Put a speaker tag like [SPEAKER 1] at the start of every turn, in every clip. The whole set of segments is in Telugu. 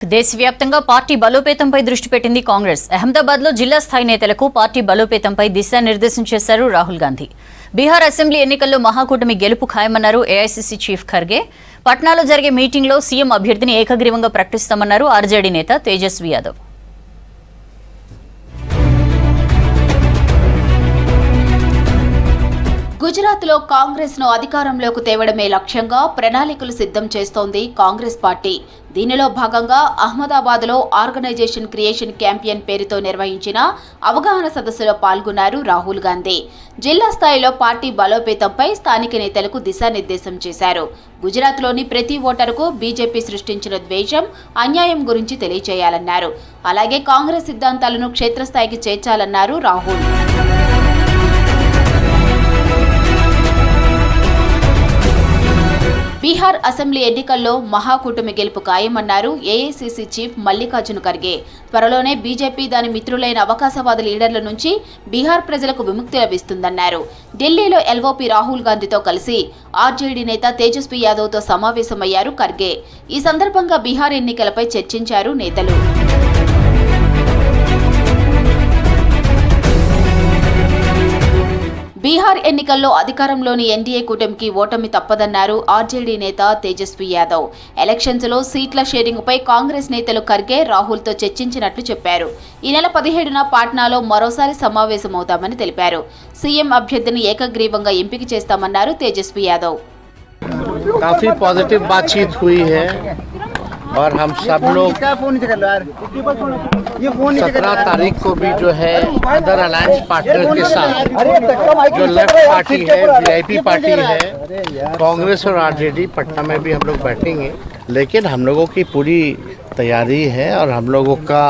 [SPEAKER 1] దేశవ్యాప్తంగా పార్టీ బలోపేతంపై దృష్టి పెట్టింది కాంగ్రెస్. అహ్మదాబాద్లో జిల్లా స్థాయి నేతలకు పార్టీ బలోపేతంపై దిశానిర్దేశం చేశారు రాహుల్ గాంధీ. బీహార్ అసెంబ్లీ ఎన్నికల్లో మహాకూటమి గెలుపు ఖాయమన్నారు ఏఐసీసీ చీఫ్ ఖర్గే. పట్నాలో జరిగే మీటింగ్లో సీఎం అభ్యర్థిని ఏకగ్రీవంగా ప్రకటిస్తామన్నారు ఆర్జేడీ నేత తేజస్వి యాదవ్. గుజరాత్లో కాంగ్రెస్ను అధికారంలోకి తేవడమే లక్ష్యంగా ప్రణాళికలు సిద్ధం చేస్తోంది కాంగ్రెస్ పార్టీ. దీనిలో భాగంగా అహ్మదాబాద్లో ఆర్గనైజేషన్ క్రియేషన్ క్యాంపియన్ పేరుతో నిర్వహించిన అవగాహన సదస్సులో పాల్గొన్నారు రాహుల్ గాంధీ. జిల్లా స్థాయిలో పార్టీ బలోపేతంపై స్థానిక నేతలకు దిశానిర్దేశం చేశారు. గుజరాత్లోని ప్రతి ఓటరుకు బీజేపీ సృష్టించిన ద్వేషం, అన్యాయం గురించి తెలియజేయాలన్నారు. అలాగే కాంగ్రెస్ సిద్ధాంతాలను క్షేత్రస్థాయికి చేర్చాలన్నారు రాహుల్. బీహార్ అసెంబ్లీ ఎన్నికల్లో మహాకూటమి గెలుపు ఖాయమన్నారు ఏఐసీసీ చీఫ్ మల్లికార్జున ఖర్గే. త్వరలోనే బీజేపీ దాని మిత్రులైన అవకాశవాద లీడర్ల నుంచి బీహార్ ప్రజలకు విముక్తి లభిస్తుందన్నారు. ఢిల్లీలో ఎల్ఓపీ రాహుల్ గాంధీతో కలిసి ఆర్జేడీ నేత తేజస్వి యాదవ్తో సమావేశమయ్యారు ఖర్గే. ఈ సందర్భంగా బీహార్ ఎన్నికలపై చర్చించారు నేతలు. బీహార్ ఎన్నికల్లో అధికారంలోని ఎన్డీఏ కూటమికి ఓటమి తప్పదన్నారు ఆర్జేడీ నేత తేజస్వి యాదవ్. ఎలక్షన్స్లో సీట్ల షేరింగ్పై కాంగ్రెస్ నేతలు ఖర్గే, రాహుల్తో చర్చించినట్లు చెప్పారు. ఈ నెల 17న పాట్నాలో మరోసారి సమావేశమవుతామని తెలిపారు. సీఎం అభ్యర్థిని ఏకగ్రీవంగా ఎంపిక చేస్తామన్నారు తేజస్వి యాదవ్.
[SPEAKER 2] काफी पॉजिटिव बातचीत हुई है और हम सब लोग 17 तारीख को भी जो है अदर अलायंस पार्टनर के साथ जो लेफ्ट पार्टी है, वीआईपी पार्टी है, कांग्रेस और आरजेडी पटना में भी हम लोग बैठेंगे. लेकिन हम लोगों की पूरी तैयारी है और हम लोगों का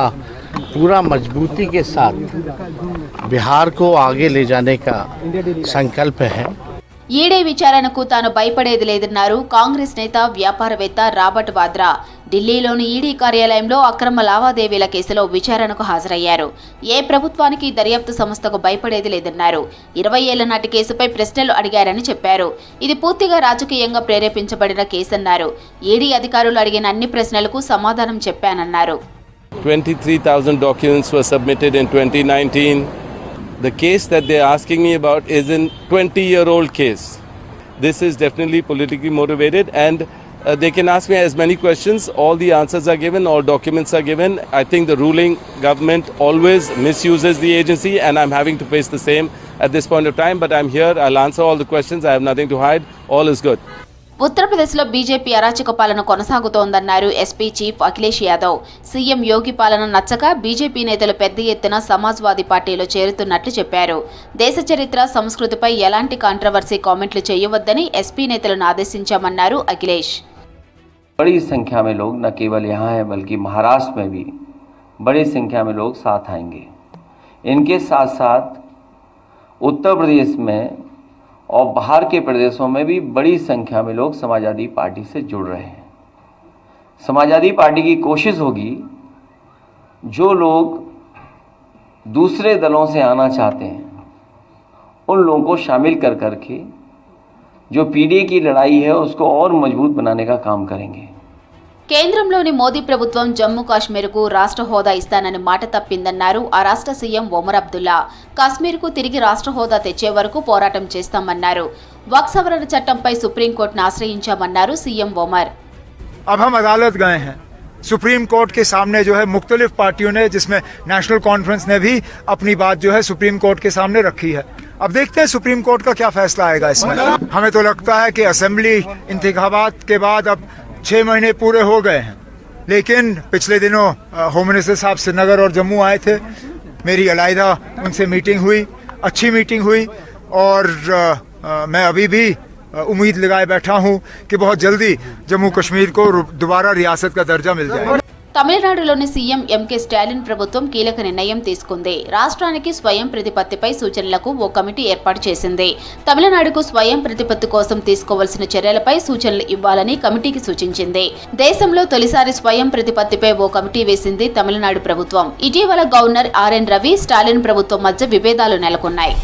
[SPEAKER 2] पूरा मजबूती के साथ बिहार को आगे ले जाने का संकल्प है.
[SPEAKER 1] ఈడీ విచారణకు తాను భయపడేది లేదన్నారు కాంగ్రెస్ నేత వ్యాపారవేత్త రాబర్ట్ వాద్రా. ఢిల్లీలోని ఈడీ కార్యాలయంలో అక్రమ లావాదేవీల కేసులో విచారణకు హాజరయ్యారు. ఏ ప్రభుత్వానికి దర్యాప్తు సంస్థకు భయపడేది లేదన్నారు. 20 ఏళ్ల నాటి కేసుపై ప్రశ్నలు అడిగారని చెప్పారు. ఇది పూర్తిగా రాజకీయంగా ప్రేరేపించబడిన కేసన్నారు. ఈడీ అధికారులు అడిగిన అన్ని ప్రశ్నలకు సమాధానం చెప్పానన్నారు.
[SPEAKER 3] 23,000 documents were submitted in 2019. The case that they're asking me about is a 20-year-old case. This is definitely politically motivated and they can ask me as many questions. All the answers are given, all documents are given. I think the ruling government always misuses the agency and I'm having to face the same at this point of time. But I'm here, I'll answer all the questions. I have nothing to hide. All is good.
[SPEAKER 1] ఉత్తరప్రదేశ్లో బీజేపీ అరాచక పాలన కొనసాగుతోందన్నారు SP chief Akhilesh Yadav. CM Yogi పాలన నచ్చక బీజేపీ నేతలు పెద్ద ఎత్తున సమాజ్వాదీ పార్టీలో చేరుతున్నట్లు చెప్పారు. దేశ చరిత్ర, సంస్కృతిపై ఎలాంటి కాంట్రవర్సీ కామెంట్లు చేయవద్దని ఎస్పీ నేతలను ఆదేశించామన్నారు అఖిలేష్.
[SPEAKER 4] बड़ी संख्या में लोग न केवल यहाँ हैं बल्कि महाराष्ट्र में भी बड़ी संख्या में लोग साथ आएंगे. इनके साथ साथ उत्तर प्रदेश में और बाहर के प्रदेशों में भी बड़ी संख्या में लोग समाजवादी पार्टी से जुड़ रहे हैं. समाजवादी पार्टी की कोशिश होगी जो लोग दूसरे दलों से आना चाहते हैं उन लोगों को शामिल कर करके जो पीडीए की लड़ाई है उसको और मजबूत बनाने का काम करेंगे.
[SPEAKER 1] కేంద్రంలోని మోదీ ప్రభుత్వం జమ్మూ కాశ్మీర్కు రాష్ట్ర హోదా ఇస్తానని మాట తప్పిందన్నారు ఆ రాష్ట్ర సీఎం ఒమర్ అబ్దుల్లా. కాశ్మీర్కు తిరిగి రాష్ట్ర హోదా తెచ్చే వరకు పోరాటం చేస్తామన్నారు. వక్ఫ్ సవరణ చట్టంపై సుప్రీంకోర్టును ఆశ్రయించామన్నారు సీఎం ఒమర్.
[SPEAKER 5] अब हम अदालत गए हैं, सुप्रीम कोर्ट के सामने जो है मुख्तलिफ पार्टियों ने, जिसमें नेशनल कॉन्फ्रेंस ने भी अपनी बात जो है सुप्रीम कोर्ट के सामने रखी है. अब देखते हैं सुप्रीम कोर्ट का क्या फैसला आएगा इसमें. हमें तो लगता है कि असेंबली इंतखाबात के बाद अब 6 महीने पूरे हो गए हैं. लेकिन पिछले दिनों होम मिनिस्टर साहब श्रीनगर और जम्मू आए थे. मेरी अलहदा उनसे मीटिंग हुई, अच्छी मीटिंग हुई और मैं अभी भी उम्मीद लगाए बैठा हूं कि बहुत जल्दी जम्मू कश्मीर को दोबारा रियासत का दर्जा मिल जाए.
[SPEAKER 1] తమిళనాడులోని సీఎం ఎంకే స్టాలిన్ ప్రభుత్వం కీలక నిర్ణయం తీసుకుంది. రాష్ట్రానికి స్వయం ప్రతిపత్తిపై సూచనలకు ఓ కమిటీ ఏర్పాటు చేసింది. తమిళనాడుకు స్వయం ప్రతిపత్తి కోసం తీసుకోవాల్సిన చర్యలపై సూచనలు ఇవ్వాలని కమిటీకి సూచించింది. దేశంలో తొలిసారి స్వయం ప్రతిపత్తిపై ఓ కమిటీ వేసింది తమిళనాడు ప్రభుత్వం. ఇటీవల గవర్నర్ ఆర్ఎన్ రవి, స్టాలిన్ ప్రభుత్వం మధ్య విభేదాలు నెలకొన్నాయి.